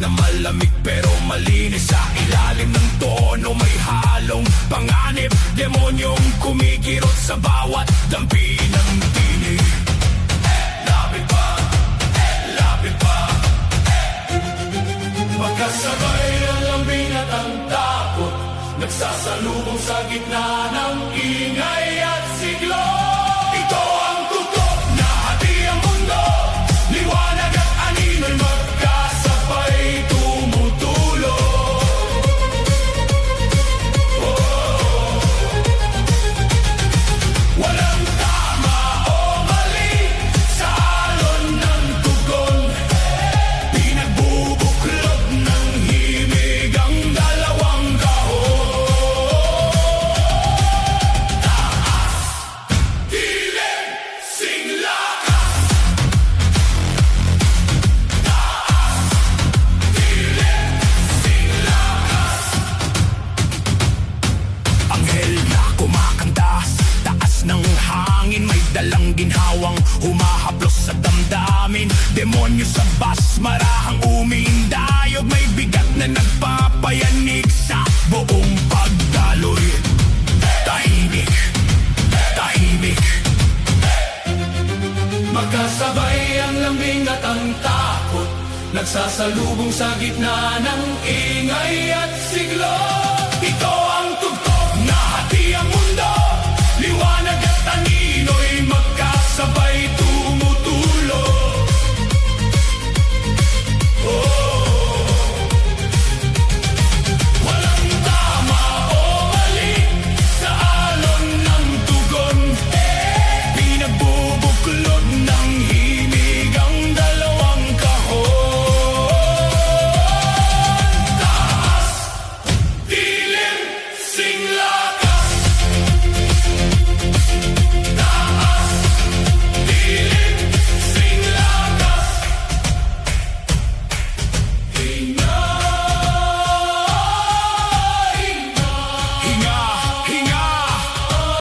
na malamig pero malinis. Sa ilalim ng tono may halong panganib, demonyong kumikirot sa bawat dampi ng tinig. Lapit pa, lapit pa. Magkasabay ang lambing at ang takot, nagsasalubong sa gitna ng ingay at siglo. Ito ang tutok na hati ang mundo, liwanag at anino'y magkasabay tumutulo. Walang tama o mali sa alon ng tugon, pinagbubuklod ng himig ang dalawang kahon. Taas, dilim, singlakas. Taas, dilim, singlakas. Anghel na kumakanta, taas ng hangin, may dalang ginhawang humahaplos sa damdamin. Demonyo sa basmarahang umiindayog, may bigat na nagpapayanig sa buong pagdaloy. Tahimik, tahimik. Magkasabay ang lambing at ang takot, nagsasalubong sa gitna ng ingay at siglo. Ito ang